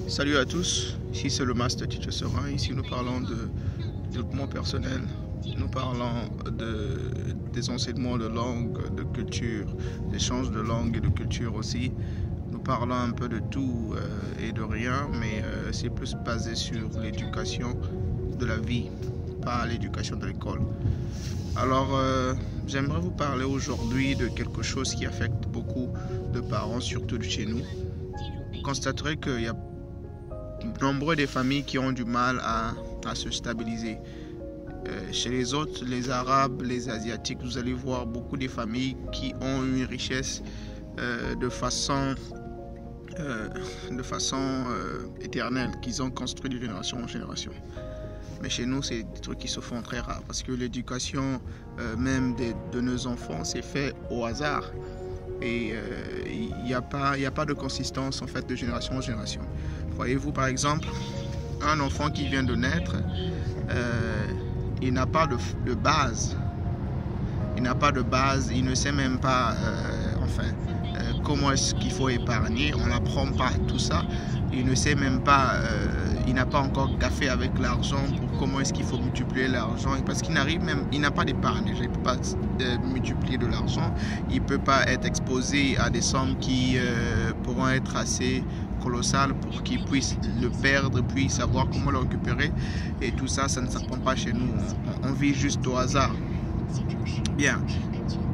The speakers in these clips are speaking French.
Salut à tous, ici c'est le Master Teacher Serein. Ici nous parlons de développement personnel, nous parlons des enseignements de langue, de culture, d'échanges de langue et de culture aussi. Nous parlons un peu de tout et de rien, mais c'est plus basé sur l'éducation de la vie, pas l'éducation de l'école. Alors, j'aimerais vous parler aujourd'hui de quelque chose qui affecte beaucoup de parents, surtout chez nous. Vous constaterez qu'il y a nombreux des familles qui ont du mal à se stabiliser. Chez les autres, les Arabes, les Asiatiques, vous allez voir beaucoup de familles qui ont une richesse de façon éternelle, qu'ils ont construit de génération en génération. Mais chez nous, c'est des trucs qui se font très rares parce que l'éducation même de nos enfants, c'est fait au hasard. Et il n'y a pas de consistance en fait de génération en génération. Voyez-vous par exemple, un enfant qui vient de naître, il n'a pas de base. Il n'a pas de base, il ne sait même pas comment est-ce qu'il faut épargner, on n'apprend pas tout ça. Il ne sait même pas, il n'a pas encore gaffé avec l'argent pour comment est-ce qu'il faut multiplier l'argent. Parce qu'il il n'a pas d'épargne, il ne peut pas multiplier de l'argent. Il ne peut pas être exposé à des sommes qui pourront être assez colossales pour qu'il puisse le perdre, puis savoir comment le récupérer. Et tout ça, ça ne s'apprend pas chez nous. On vit juste au hasard. Bien.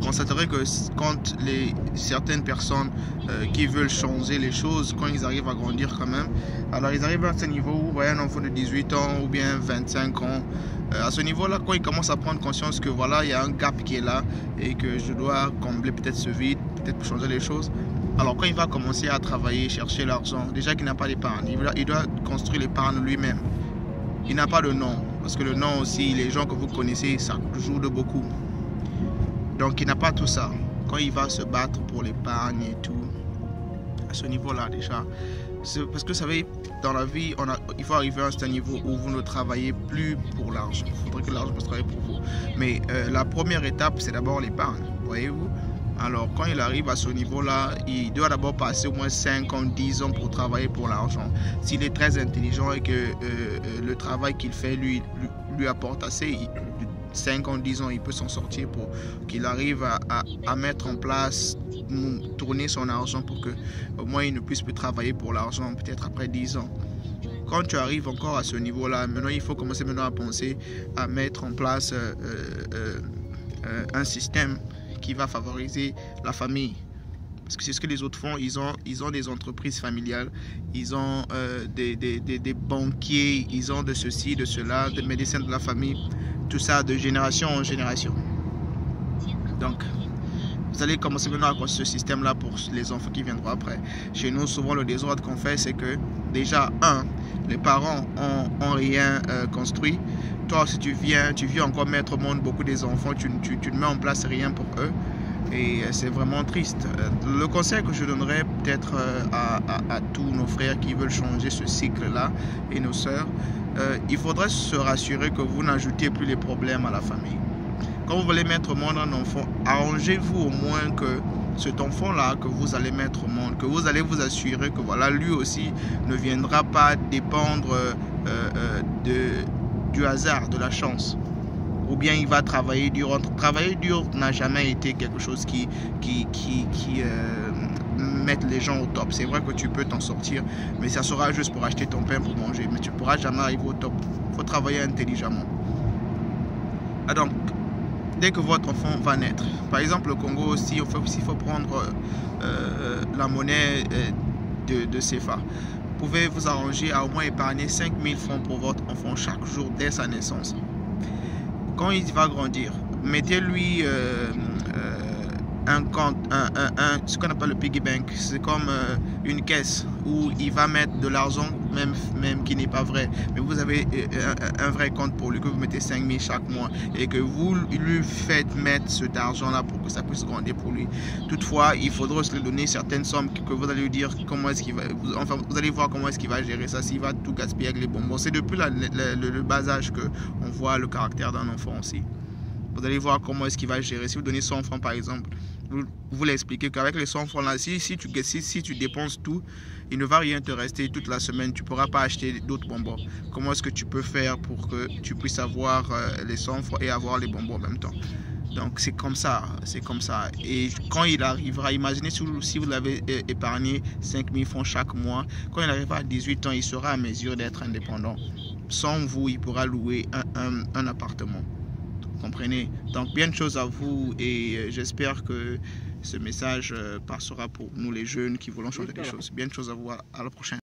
Constaterait que quand certaines personnes qui veulent changer les choses, quand ils arrivent à grandir quand même, alors ils arrivent à ce niveau où vous voyez un enfant de 18 ans ou bien 25 ans, à ce niveau-là, quand ils commencent à prendre conscience que voilà, il y a un gap qui est là et que je dois combler peut-être ce vide, peut-être pour changer les choses, alors quand il va commencer à travailler, chercher l'argent, déjà qu'il n'a pas d'épargne, il doit construire l'épargne lui-même. Il n'a pas de nom, parce que le nom aussi, les gens que vous connaissez, ça joue de beaucoup. Donc il n'a pas tout ça. Quand il va se battre pour l'épargne et tout, à ce niveau-là déjà, parce que vous savez, dans la vie, il faut arriver à un certain niveau où vous ne travaillez plus pour l'argent. Il faudrait que l'argent puisse travailler pour vous. Mais la première étape, c'est d'abord l'épargne, voyez-vous. Alors quand il arrive à ce niveau-là, il doit d'abord passer au moins 5 ans, 10 ans pour travailler pour l'argent. S'il est très intelligent et que le travail qu'il fait lui apporte assez, 5 ans, 10 ans, il peut s'en sortir pour qu'il arrive à mettre en place, tourner son argent pour que au moins il ne puisse plus travailler pour l'argent, peut-être après 10 ans. Quand tu arrives encore à ce niveau-là, maintenant il faut commencer à penser à mettre en place un système qui va favoriser la famille. Parce que c'est ce que les autres font, ils ont des entreprises familiales, ils ont des banquiers, ils ont de ceci, de cela, des médecins de la famille, tout ça de génération en génération. Donc, vous allez commencer maintenant à construire ce système-là pour les enfants qui viendront après. Chez nous, souvent, le désordre qu'on fait, c'est que déjà, les parents ont rien construit. Toi, si tu viens encore mettre au monde beaucoup des enfants, tu ne mets en place rien pour eux. Et c'est vraiment triste. Le conseil que je donnerais peut-être à tous nos frères qui veulent changer ce cycle-là et nos sœurs, il faudrait se rassurer que vous n'ajoutez plus les problèmes à la famille. Quand vous voulez mettre au monde un enfant, arrangez-vous au moins que cet enfant-là que vous allez mettre au monde, que vous allez vous assurer que voilà, lui aussi ne viendra pas dépendre du hasard, de la chance. Ou bien il va travailler dur. Travailler dur n'a jamais été quelque chose qui mette les gens au top. C'est vrai que tu peux t'en sortir, mais ça sera juste pour acheter ton pain pour manger. Mais tu ne pourras jamais arriver au top. Il faut travailler intelligemment. Ah donc, dès que votre enfant va naître, par exemple le Congo aussi, il faut prendre la monnaie de CFA. Vous pouvez vous arranger à au moins épargner 5 000 francs pour votre enfant chaque jour dès sa naissance. Quand il va grandir, mettez-lui un compte, ce qu'on appelle le piggy bank. C'est comme une caisse où il va mettre de l'argent, même qui n'est pas vrai. Mais vous avez un vrai compte pour lui, que vous mettez 5 000 chaque mois et que vous lui faites mettre cet argent-là pour que ça puisse grandir pour lui. Toutefois, il faudra se lui donner certaines sommes que vous allez lui dire comment est-ce qu'il va. Enfin, vous allez voir comment est-ce qu'il va gérer ça, s'il va tout gaspiller avec les bonbons. C'est depuis le bas âge qu'on voit le caractère d'un enfant aussi. Vous allez voir comment est-ce qu'il va gérer. Si vous donnez 100 francs par exemple, vous l'expliquez qu'avec les 100 francs là, si tu dépenses tout, il ne va rien te rester toute la semaine. Tu ne pourras pas acheter d'autres bonbons. Comment est-ce que tu peux faire pour que tu puisses avoir les 100 francs et avoir les bonbons en même temps? Donc c'est comme ça. Et quand il arrivera, imaginez si vous l'avez épargné 5 000 francs chaque mois, quand il arrivera à 18 ans, il sera à mesure d'être indépendant. Sans vous, il pourra louer un appartement. Comprenez? Donc bien de choses à vous et j'espère que ce message passera pour nous les jeunes qui voulons changer des choses. Bien de choses à vous, à la prochaine.